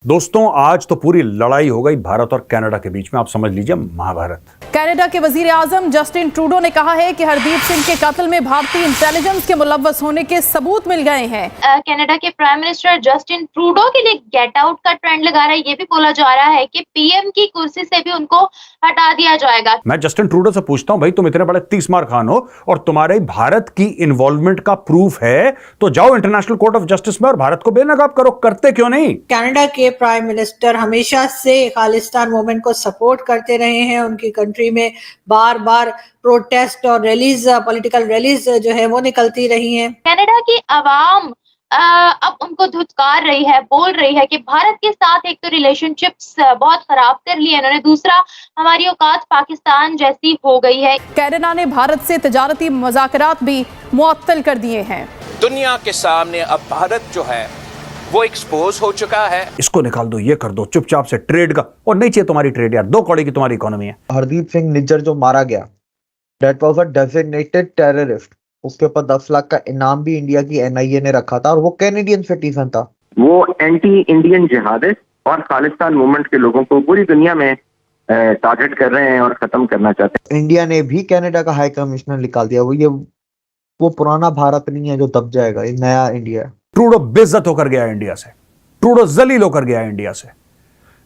दोस्तों आज तो पूरी लड़ाई हो गई भारत और कनाडा के बीच में। आप समझ लीजिए महाभारत। कनाडा के वजीर आजम जस्टिन ट्रूडो ने कहा है कि हरदीप सिंह के कत्ल में भारतीय इंटेलिजेंस के मुलव्वस होने के सबूत मिल गए हैं। कनाडा के प्राइम मिनिस्टर जस्टिन ट्रूडो के लिए गेट आउट का ट्रेंड लगा रहा है। ये भी बोला जा रहा है कि पीएम की कुर्सी से भी उनको हटा दिया जाएगा। मैं जस्टिन ट्रूडो से पूछता हूं, भाई तुम इतने बड़े 30 मार खान हो और तुम्हारे भारत की इन्वॉल्वमेंट का प्रूफ है, तो जाओ इंटरनेशनल कोर्ट ऑफ जस्टिस में और भारत को बेनकाब करो। करते क्यों नहीं? कनाडा के प्राइम मिनिस्टर हमेशा से खालिस्तान मूवमेंट को सपोर्ट करते रहे हैं। उनकी कंट्री में बार बार प्रोटेस्ट और रैलीज, पॉलिटिकल रैलीज जो है वो निकलती रही हैं। कनाडा की आवाम अब उनको धुतकार रही है, बोल रही है कि भारत के साथ एक तो रिलेशनशिप्स बहुत खराब कर ली है इन्होंने, दूसरा हमारी औकात पाकिस्तान जैसी हो गई है। कनाडा ने भारत से तजारती मुज़ाकरात भी मुअत्तल कर दिए हैं। दुनिया के सामने अब भारत जो है वो एक्सपोज हो चुका है। इसको निकाल दो, ये कर दो, चुपचाप से ट्रेड का, और नहीं चाहिए तुम्हारी ट्रेड यार, 2 कौड़ी की तुम्हारी इकोनॉमी है। हरदीप सिंह निज्जर जो मारा गया, that was a designated terrorist. उसके ऊपर 10 लाख का इनाम भी इंडिया की एनआईए ने रखा था और वो कैनेडियन सिटीजन था। वो एंटी इंडियन जिहादिस्ट और खालिस्तान मूवमेंट के लोगों को पूरी दुनिया में टारगेट कर रहे हैं और खत्म करना चाहते हैं। इंडिया ने भी कनाडा का हाई कमिश्नर निकाल दिया। वो पुराना भारत नहीं है जो दब जाएगा, ये नया इंडिया है। ट्रूडो बेइज्जत होकर गया इंडिया से, ट्रूडो जलील होकर गया इंडिया से।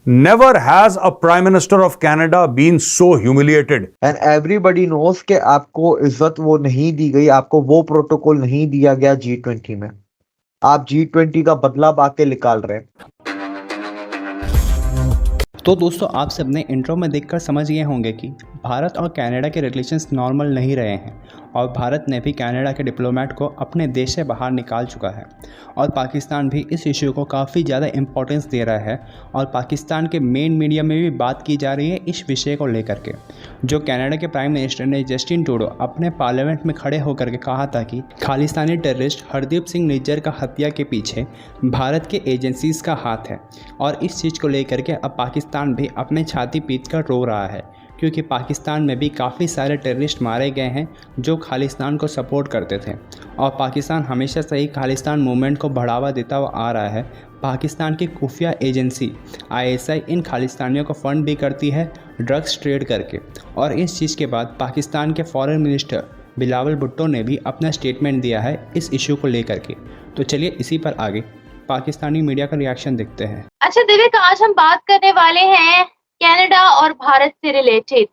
Never has a prime minister of Canada been so humiliated. And everybody knows कि आपको इज्जत वो नहीं दी गई, आपको वो प्रोटोकॉल नहीं दिया गया G20 में। आप G20 का बदला बाके निकाल रहे हैं। तो दोस्तों आप सबने इंट्रो में देखकर समझ गए होंगे कि भारत और कनाडा के रिलेशंस नॉर्मल नहीं रहे हैं और भारत ने भी कनाडा के डिप्लोमेट को अपने देश से बाहर निकाल चुका है और पाकिस्तान भी इस इशू को काफ़ी ज़्यादा इम्पोर्टेंस दे रहा है और पाकिस्तान के मेन मीडिया में भी बात की जा रही है इस विषय को लेकर के। जो कनाडा के प्राइम मिनिस्टर ने जस्टिन ट्रूडो अपने पार्लियामेंट में खड़े होकर के कहा था कि खालिस्तानी टेररिस्ट हरदीप सिंह निज्जर का हत्या के पीछे भारत के एजेंसीज का हाथ है और इस चीज़ को लेकर के अब पाकिस्तान भी अपने छाती पीट कर रो रहा है, क्योंकि पाकिस्तान में भी काफ़ी सारे टेररिस्ट मारे गए हैं जो खालिस्तान को सपोर्ट करते थे और पाकिस्तान हमेशा से ही खालिस्तान मूवमेंट को बढ़ावा देता हुआ आ रहा है। पाकिस्तान की खुफिया एजेंसी ISI इन खालिस्तानियों को फंड भी करती है ड्रग्स ट्रेड करके। और इस चीज़ के बाद पाकिस्तान के फॉरेन मिनिस्टर बिलावल भुट्टो ने भी अपना स्टेटमेंट दिया है इस इशू को लेकर के। तो चलिए इसी पर आगे पाकिस्तानी मीडिया का रिएक्शन देखते हैं। अच्छा दिव्य, आज हम बात करने वाले हैं कनाडा और भारत से रिलेटेड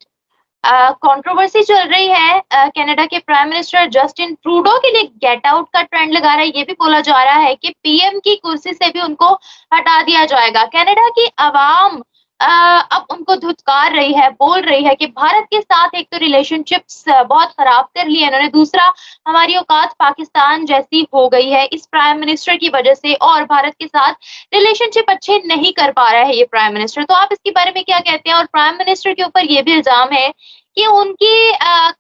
कंट्रोवर्सी चल रही है। कनाडा के प्राइम मिनिस्टर जस्टिन ट्रूडो के लिए गेट आउट का ट्रेंड लगा रहा है। ये भी बोला जा रहा है कि पीएम की कुर्सी से भी उनको हटा दिया जाएगा। कनाडा की आवाम अब उनको धुतकार रही है, बोल रही है कि भारत के साथ एक तो रिलेशनशिप्स बहुत खराब कर ली है इन्होंने, दूसरा हमारी औकात पाकिस्तान जैसी हो गई है इस प्राइम मिनिस्टर की वजह से, और भारत के साथ रिलेशनशिप अच्छे नहीं कर पा रहा है ये प्राइम मिनिस्टर। तो आप इसके बारे में क्या कहते हैं? और प्राइम मिनिस्टर के ऊपर ये भी इल्जाम है कि उनके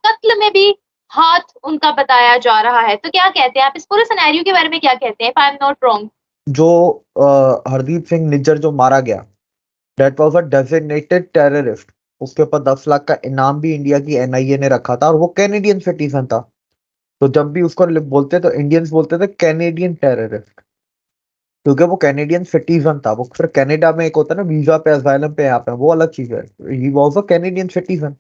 कत्ल में भी हाथ उनका बताया जा रहा है। तो क्या कहते हैं आप इस पूरे सिनेरियो के बारे में, क्या कहते हैं? If I am not wrong, जो हरदीप सिंह निज्जर जो मारा गया, that was a designated terrorist. उसके ऊपर 10 लाख का इनाम भी इंडिया की एनआईए ने रखा था और वो कैनेडियन सिटीजन था। तो जब भी उसको बोलते तो इंडियंस बोलते थे कैनेडियन टेररिस्ट, क्योंकि वो कैनेडियन सिटीजन था। वो फिर कनाडा में एक होता है ना वीजा पे, असाइलम पे, यहाँ पे वो अलग चीज है। He was a Canadian citizen.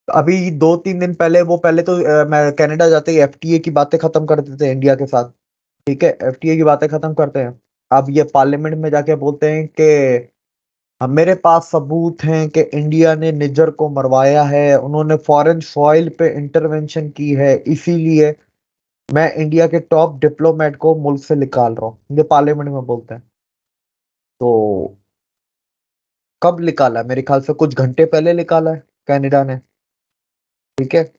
अभी 2-3 दिन पहले वो पहले तो मैं कनाडा जाते ही FTA की बातें खत्म कर देते हैं इंडिया के साथ, ठीक है, FTA की बातें खत्म करते हैं। अब ये पार्लियामेंट में जाके बोलते हैं कि मेरे पास सबूत हैं कि इंडिया ने निज्जर को मरवाया है, उन्होंने फॉरेन सॉइल पे इंटरवेंशन की है, इसीलिए मैं इंडिया के टॉप डिप्लोमेट को मुल्क से निकाल रहा हूँ। ये पार्लियामेंट में बोलते हैं। तो कब निकाला? मेरे ख्याल से कुछ घंटे पहले निकाला है कनाडा ने, ठीक है।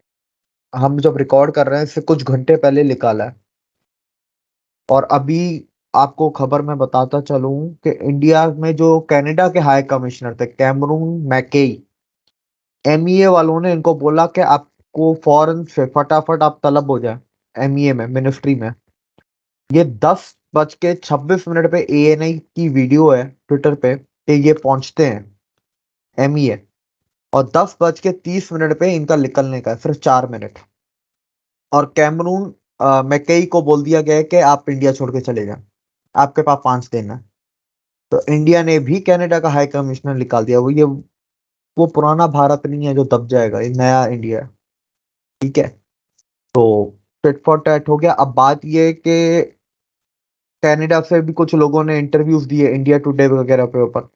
हम जब रिकॉर्ड कर रहे हैं इससे कुछ घंटे पहले निकाला है। और अभी आपको खबर मैं बताता चलूं कि इंडिया में जो कनाडा के हाई कमिश्नर थे कैमरून मैकेई, MEA वालों ने इनको बोला कि आपको फौरन से फटाफट आप तलब हो जाए MEA में, मिनिस्ट्री में। ये 10:26 पे ANI की वीडियो है ट्विटर पे कि ये पहुंचते हैं MEA और 10:30 पे इनका निकलने का है, सिर्फ 4 मिनट। और कैमरून मैकेई को बोल दिया गया है कि आप इंडिया छोड़ के चले जाएं, आपके पास 5 दिन है। तो इंडिया ने भी कनाडा का हाई कमिश्नर निकाल दिया। वो पुराना भारत नहीं है जो दब जाएगा, ये नया इंडिया है। ठीक है, तो टिट फॉर टैट हो गया। अब बात ये है कि कनाडा से भी कुछ लोगों ने इंटरव्यूज दिए इंडिया टुडे वगैरह पे ऊपर।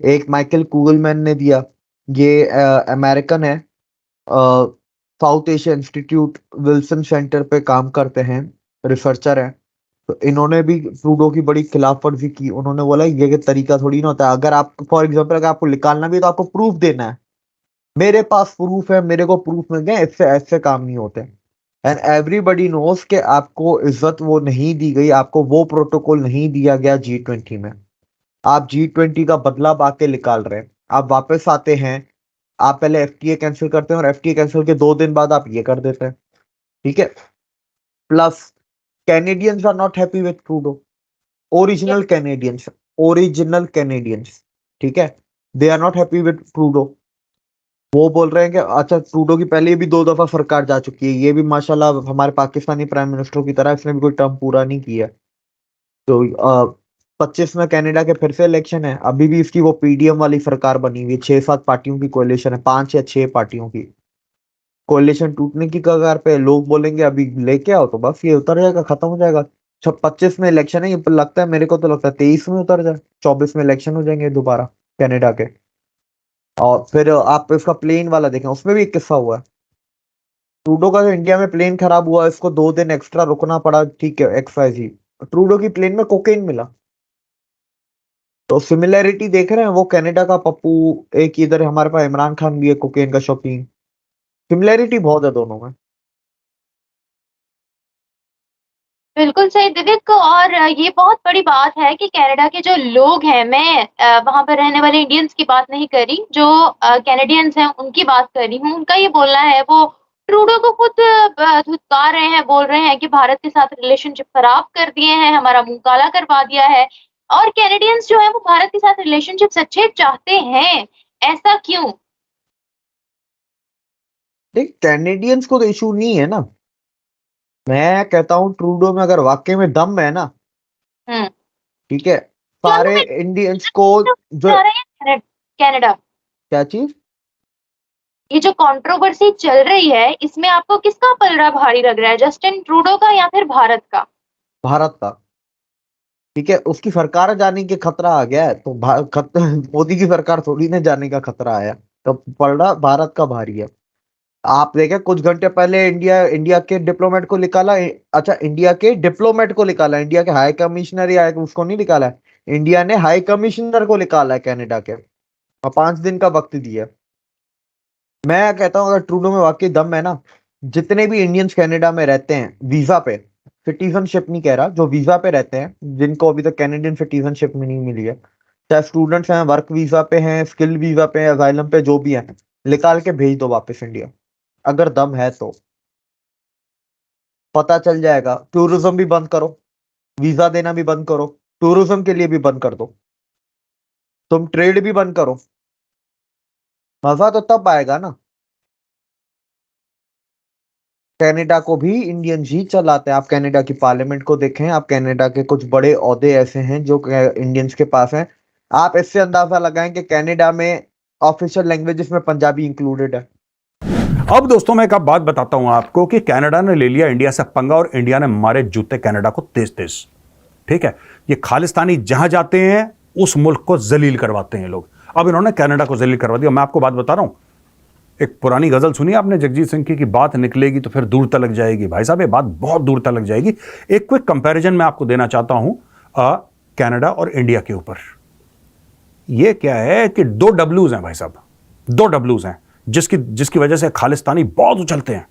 एक माइकल कूगलमैन ने दिया, ये अमेरिकन है, south Asia institute Wilson centre पे काम करते हैं, रिसर्चर हैं। तो इन्होंने भी ट्रूडो की बड़ी खिलाफवर्जी की। उन्होंने बोला ये तरीका थोड़ी ना होता है, अगर आप फॉर एग्जांपल अगर आपको निकालना भी है तो आपको प्रूफ देना है। मेरे पास प्रूफ है, मेरे को प्रूफ मिल गया, इससे ऐसे काम नहीं होते। एंड एवरीबडी नोस कि आपको इज्जत वो नहीं दी गई, आपको वो प्रोटोकॉल नहीं दिया गया G20 में। आप G20 का बदला बाके निकाल रहे हैं। आप वापस आते हैं, आप पहले FTA कैंसिल करते हैं और FTA कैंसिल के 2 दिन बाद आप ये कर देते हैं। ठीक है, plus Canadians are not happy with Trudeau. Original Canadians, ठीक है, they are not happy with Trudeau. वो बोल रहे हैं कि अच्छा, ट्रूडो की पहले भी 2 दफा सरकार जा चुकी है, ये भी माशाल्लाह हमारे पाकिस्तानी प्राइम मिनिस्टर की तरह इसने भी कोई टर्म पूरा नहीं किया। तो 25 में कनाडा के फिर से इलेक्शन है, अभी भी इसकी वो PDM वाली सरकार बनी हुई है, 6-7 पार्टियों की कोalition है, 5 या 6 पार्टियों की कोalition टूटने की कगार पे। लोग बोलेंगे अभी लेके आओ तो बस ये उतर जाएगा, खत्म हो जाएगा। 25 में इलेक्शन है, ये लगता है, मेरे को तो लगता है 23 में उतर जाए, 24 में इलेक्शन हो जाएंगे दोबारा कनाडा के। और फिर आप इसका प्लेन वाला देखें, उसमें भी एक किस्सा हुआ है। ट्रूडो का जो इंडिया में प्लेन खराब हुआ, इसको 2 दिन एक्स्ट्रा रुकना पड़ा, ठीक है, XYZ। ट्रूडो की प्लेन में कोकेन मिला। तो सिमिलैरिटी देख रहे हैं, वो कनाडा का पप्पू, एक इधर हमारे पास इमरान खान भी है कोकेन का शौकीन। सिमिलैरिटी बहुत है दोनों में। बिल्कुल सही दिव्यक, और ये बहुत बड़ी बात है कि कनाडा के जो लोग हैं, मैं वहां पर रहने वाले इंडियंस की बात नहीं कर रही, जो कैनेडियंस हैं उनकी बात कर रही हूँ। उनका ये बोलना है, वो ट्रूडो को खुद धुतकार रहे हैं, बोल रहे हैं कि भारत के साथ रिलेशनशिप खराब कर दिए हैं, हमारा मुंह काला करवा दिया है। और कैनेडियंस जो है वो भारत के साथ रिलेशनशिप अच्छे चाहते हैं, ऐसा क्यों? देख, कैनेडियंस को तो इशू नहीं है ना। मैं कहता हूँ ट्रूडो में अगर वाकई में दम है ना, हम्म। ठीक है, सारे इंडियंस को जो जा रहे हैं कनाडा। क्या चीज, ये जो कंट्रोवर्सी चल रही है, इसमें आपको किसका पलड़ा भारी लग रहा है, जस्टिन ट्रूडो का या फिर भारत का? भारत का। ठीक है, उसकी सरकार जाने के खतरा आ गया है, तो मोदी की सरकार थोड़ी ना जाने का खतरा आया, तो पलड़ा भारत का भारी है। आप देखें, कुछ घंटे पहले इंडिया के डिप्लोमेट को निकाला। अच्छा, इंडिया के डिप्लोमेट को निकाला, इंडिया के हाई कमिश्नर या उसको नहीं निकाला है। इंडिया ने हाई कमिश्नर को निकाला है कनाडा के, और 5 दिन का वक्त दिया। मैं कहता हूं अगर ट्रूडो में वाकई दम है ना, जितने भी इंडियंस कनाडा में रहते हैं वीजा पे, सिटीजनशिप नहीं कह रहा, जो वीजा पे रहते हैं, जिनको अभी तक कैनेडियन सिटीजनशिप में नहीं मिली है, चाहे स्टूडेंट्स हैं, वर्क वीजा पे हैं, स्किल वीजा पे हैं, असाइलम पे, जो भी है, निकाल के भेज दो वापस इंडिया, अगर दम है तो। पता चल जाएगा। टूरिज्म भी बंद करो, वीजा देना भी बंद करो, टूरिज्म के लिए भी बंद कर दो, तुम ट्रेड भी बंद करो, मजा तो तब आएगा ना। कनाडा को भी इंडियंस ही चलाते हैं। आप कनाडा की पार्लियामेंट को देखें, आप कनाडा के कुछ बड़े ओहदे ऐसे हैं जो इंडियंस के पास हैं। आप इससे अंदाजा लगाएं कि कनाडा में ऑफिशियल लैंग्वेजेस में पंजाबी इंक्लूडेड है। अब दोस्तों मैं एक बात बताता हूं आपको कि कनाडा ने ले लिया इंडिया से पंगा और इंडिया ने मारे जूते कनाडा को तेज तेज। ठीक है, ये खालिस्तानी जहां जाते हैं उस मुल्क को जलील करवाते हैं लोग। अब इन्होंने कनाडा को जलील करवा दिया। मैं आपको बात बता रहा हूं, एक पुरानी गजल सुनी आपने जगजीत सिंह की बात निकलेगी तो फिर दूर तलक जाएगी। भाई साहब, ये बात बहुत दूर तलक जाएगी। एक क्विक कंपैरिजन मैं आपको देना चाहता हूं कनाडा और इंडिया के ऊपर। ये क्या है कि 2 डब्ल्यूज हैं भाई साहब, 2 डब्ल्यूज हैं जिसकी वजह से खालिस्तानी बहुत उछलते हैं।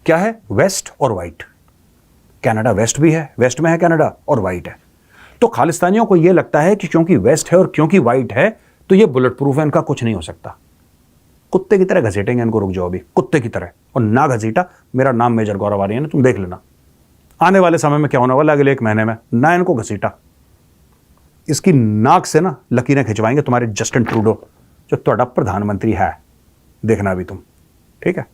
क्या है? वेस्ट और वाइट। कनाडा वेस्ट भी है, वेस्ट में है कनाडा, और वाइट है। तो खालिस्तानियों को यह लगता है कि क्योंकि वेस्ट है और क्योंकि वाइट है तो यह बुलेट प्रूफ है, इनका कुछ नहीं हो सकता। कुत्ते की तरह घसीटेंगे इनको, रुक जाओ अभी, कुत्ते की तरह। और ना घसीटा, मेरा नाम मेजर गौरव आर्य है, तुम देख लेना आने वाले समय में क्या होने वाला, अगले 1 महीने में। ना इनको घसीटा, इसकी नाक से ना लकीरें खिंचवाएंगे तुम्हारे जस्टिन ट्रूडो, जो तुम्हारा प्रधानमंत्री है। देखना अभी तुम, ठीक है।